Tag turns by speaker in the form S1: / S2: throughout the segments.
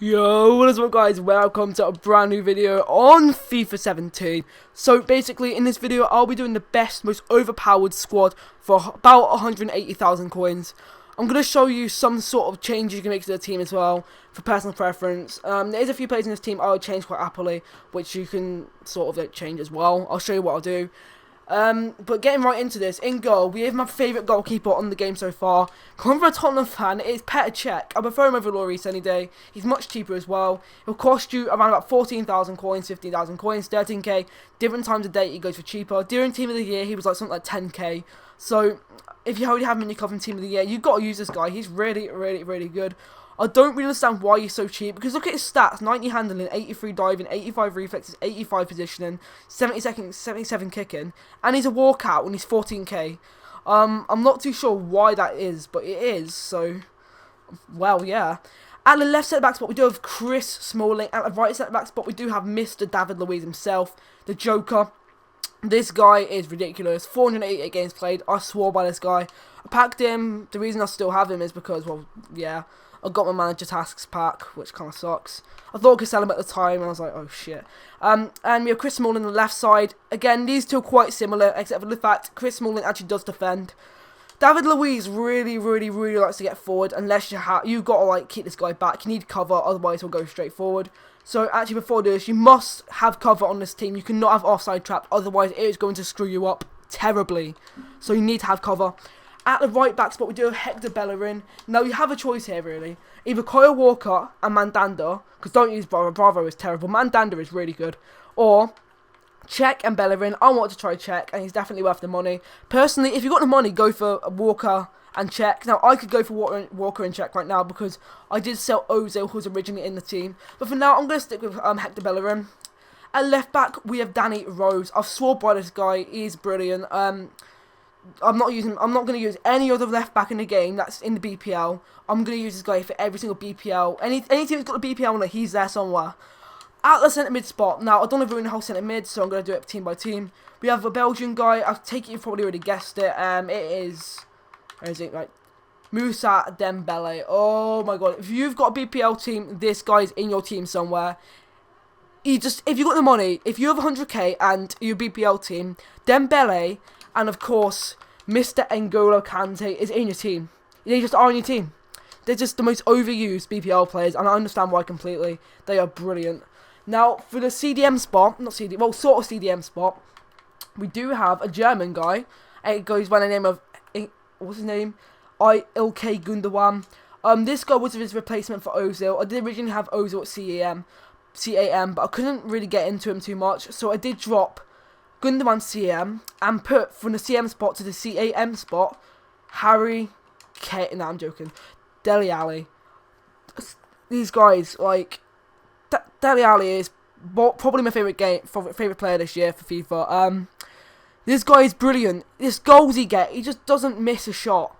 S1: Yo, what is up guys, welcome to a brand new video on FIFA 17. So basically in this video I'll be doing the best, most overpowered squad for about 180,000 coins. I'm going to show you some sort of changes you can make to the team as well, for personal preference. There is a few players in this team I'll change quite happily, which you can sort of change as well. I'll show you what I'll do. But getting right into this, in goal, we have my favourite goalkeeper on the game so far. Coming from a Tottenham fan, it's Petr Cech. I prefer him over Lloris any day. He's much cheaper as well. He'll cost you around about 14,000 coins, 15,000 coins, 13k. Different times of day he goes for cheaper. During Team of the Year, he was like something like 10k. So, if you already have him in your club in Team of the Year, you've got to use this guy. He's really, really, really good. I don't really understand why he's so cheap, because look at his stats: 90 handling, 83 diving, 85 reflexes, 85 positioning, 77 kicking, and he's a walkout when he's 14k. I'm not too sure why that is, but it is, so, well, yeah. At the left centre-back spot, we do have Chris Smalling. At the right centre-back spot, we do have Mr. David Luiz himself, the Joker. This guy is ridiculous. 488 games played. I swore by this guy. I packed him. The reason I still have him is because, well, yeah, I got my manager tasks pack, which kind of sucks. I thought I could sell him at the time, and I was like, oh shit. And we have Chris Smalling on the left side. Again, these two are quite similar, except for the fact Chris Smalling actually does defend. David Luiz really likes to get forward, unless you've got to like keep this guy back. You need cover, otherwise he'll go straight forward. So actually, before this, you must have cover on this team. You cannot have offside trap, otherwise it is going to screw you up terribly. So you need to have cover. At the right back spot, we do have Hector Bellerin. Now, you have a choice here, really. Either Kyle Walker and Mandanda, because don't use Bravo. Bravo is terrible. Mandanda is really good. Or Cech and Bellerin. I want to try Cech, and he's definitely worth the money. Personally, if you've got the money, go for Walker and Cech. Now, I could go for Walker and Cech right now, because I did sell Ozil, who was originally in the team. But for now, I'm going to stick with Hector Bellerin. At left back, we have Danny Rose. I've swore by this guy. He's brilliant. I'm not going to use any other left back in the game that's in the BPL. I'm going to use this guy for every single BPL. Any team that's got the BPL on it, he's there somewhere. At the centre mid spot, now I don't want to ruin the whole centre mid, so I'm going to do it team by team. We have a Belgian guy. I take it you've probably already guessed it. It is, where is it? Right, Moussa Dembele. Oh my god! If you've got a BPL team, this guy's in your team somewhere. If you've got the money, if you have 100k and your BPL team, Dembele. And of course, Mr. N'Golo Kante is in your team. They just are in your team. They're just the most overused BPL players, and I understand why completely. They are brilliant. Now, for the CDM spot, sort of CDM spot, we do have a German guy. It goes by the name of, what's his name? Ilkay Gundogan. This guy was his replacement for Ozil. I did originally have Ozil at CAM, but I couldn't really get into him too much, so I did drop Gundogan CM and put from the CM spot to the CAM spot Harry Kane. No, I'm joking. Dele Alli. These guys, like, Dele Alli is probably my favorite player this year for FIFA. This guy is brilliant. This goals he gets, he just doesn't miss a shot.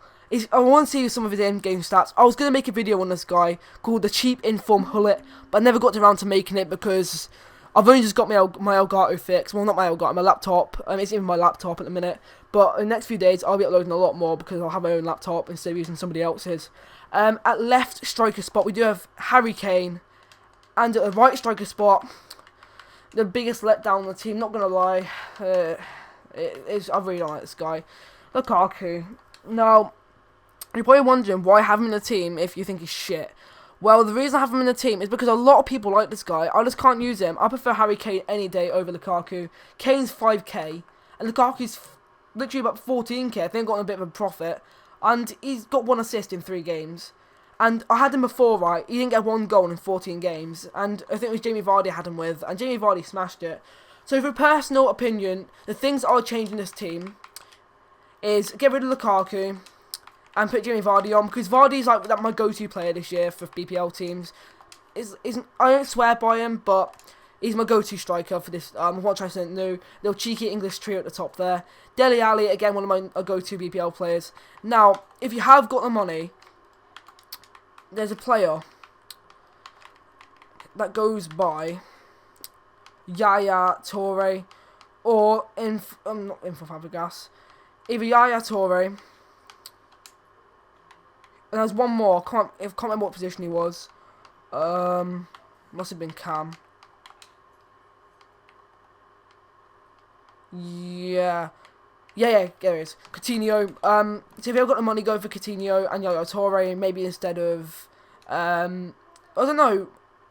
S1: I want to see some of his in-game stats. I was going to make a video on this guy called the Cheap Inform Hullet, but I never got around to making it because I've only just got my Elgato fixed. Well, not my Elgato, my laptop. It's even my laptop at the minute. But in the next few days, I'll be uploading a lot more because I'll have my own laptop instead of using somebody else's. At left striker spot, we do have Harry Kane. And at the right striker spot, the biggest letdown on the team, not going to lie. I really don't like this guy. Lukaku. Now, you're probably wondering why I have him in the team if you think he's shit. Well, the reason I have him in the team is because a lot of people like this guy. I just can't use him. I prefer Harry Kane any day over Lukaku. Kane's 5k, and Lukaku's literally about 14k. I think got a bit of a profit, and he's got 1 assist in 3 games. And I had him before, right? He didn't get 1 goal in 14 games, and I think it was Jamie Vardy I had him with, and Jamie Vardy smashed it. So, for personal opinion, the things I'll change in this team is get rid of Lukaku and put Jamie Vardy on, because Vardy's like my go-to player this year for BPL teams. I don't swear by him, but he's my go-to striker for this. I want to try something new. Little cheeky English trio at the top there. Dele Alli, again, one of my go-to BPL players. Now, if you have got the money, there's a player that goes by Yaya Toure, or not Info Fabregas. Either Yaya Toure. And there's one more, I can't remember what position he was. Must have been Cam. Yeah. Yeah, there it is. Coutinho. So if you've got the money, go for Coutinho and Yaya Toure, maybe instead of, I don't know.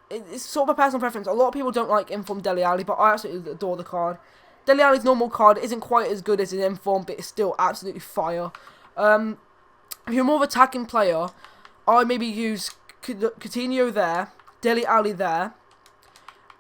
S1: It's sort of a personal preference. A lot of people don't like Inform Dele Alli, but I absolutely adore the card. Dele Alli's normal card isn't quite as good as his Inform, but it's still absolutely fire. If you're more of an attacking player, I maybe use Coutinho there, Dele Alli there,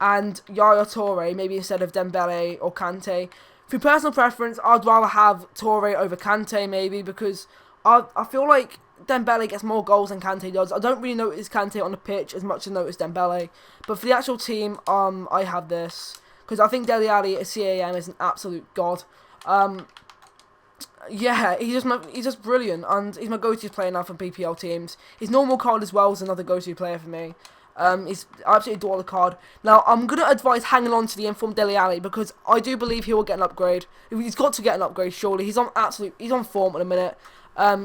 S1: and Yaya Toure, maybe instead of Dembele or Kante. For personal preference, I'd rather have Toure over Kante, maybe, because I feel like Dembele gets more goals than Kante does. I don't really notice Kante on the pitch as much as I notice Dembele. But for the actual team, I have this, because I think Dele Alli at CAM is an absolute god. Yeah, he's just brilliant, and he's my go-to player now for PPL teams. His normal card as well is another go-to player for me. He's I absolutely adore the card. Now, I'm going to advise hanging on to the Informed Dele Alli, because I do believe he will get an upgrade. He's got to get an upgrade, surely. He's on form at the minute.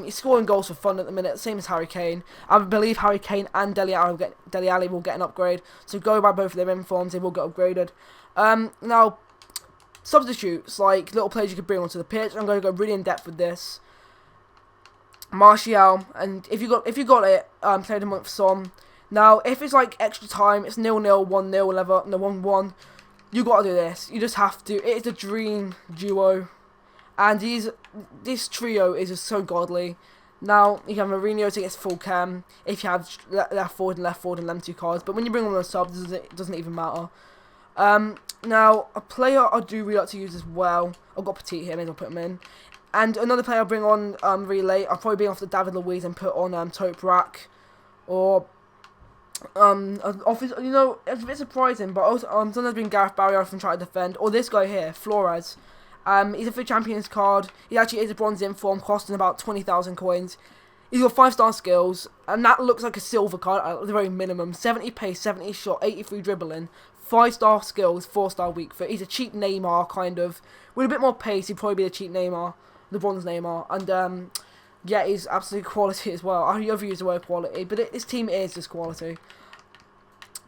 S1: He's scoring goals for fun at the minute, same as Harry Kane. I believe Harry Kane and Dele Alli will get an upgrade. So go by both of their informs, they will get upgraded. Now, substitutes, like little players you could bring onto the pitch. I'm going to go really in depth with this. Martial, and if you got it, play them with Son. Now, if it's like extra time, it's 0-0, 1-0, whatever, no 1-1. You got to do this. You just have to. It is a dream duo, and this trio is just so godly. Now you have Mourinho to get full cam if you have left forward and them two cards. But when you bring on the subs, it doesn't even matter. Now a player I do really like to use as well. I've got Petit here, maybe I'll put him in. And another player I'll bring on really late. I'll probably bring off the David Luiz and put on Toprak, or office. You know, it's a bit surprising, but also sometimes bring Gareth Barry off and try to defend, or this guy here, Flores. He's a FUT Champions card. He actually is a bronze inform, costing about 20,000 coins. He's got 5-star skills, and that looks like a silver card at the very minimum. 70 pace, 70 shot, 83 dribbling, 5-star skills, 4-star weak foot. He's a cheap Neymar, kind of. With a bit more pace, he'd probably be a cheap Neymar, the bronze Neymar. And yeah, he's absolute quality as well. I overuse the word quality, but this team is just quality.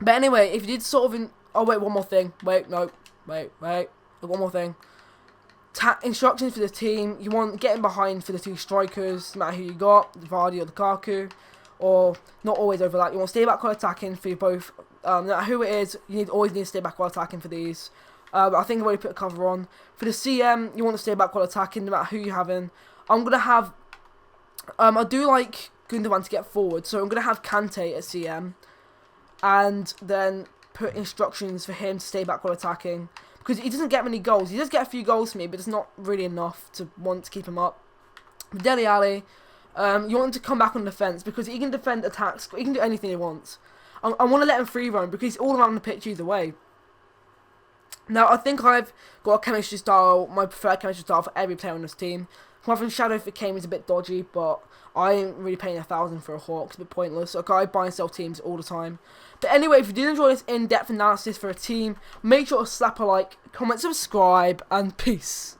S1: But anyway, if you did sort of... oh, wait, one more thing. Wait. One more thing. Instructions for the team. You want getting behind for the two strikers, no matter who you got, Vardy or Lukaku, or not always overlap. You want to stay back while attacking for both. No matter who it is, you always need to stay back while attacking for these. I think I've already put a cover on. For the CM, you want to stay back while attacking, no matter who you're having. I'm going to have... I do like Gundogan to get forward, so I'm going to have Kante at CM, and then put instructions for him to stay back while attacking. Because he doesn't get many goals. He does get a few goals for me, but it's not really enough to want to keep him up. Dele Alli, you want him to come back on defence, because he can defend attacks. He can do anything he wants. I want to let him free roam, because he's all around the pitch either way. Now, I think I've got a chemistry style, my preferred chemistry style for every player on this team. I think Shadow for Kane is a bit dodgy, but I ain't really paying 1,000 for a Hawk. It's a bit pointless. Okay, I buy and sell teams all the time. But anyway, if you did enjoy this in-depth analysis for a team, make sure to slap a like, comment, subscribe, and peace.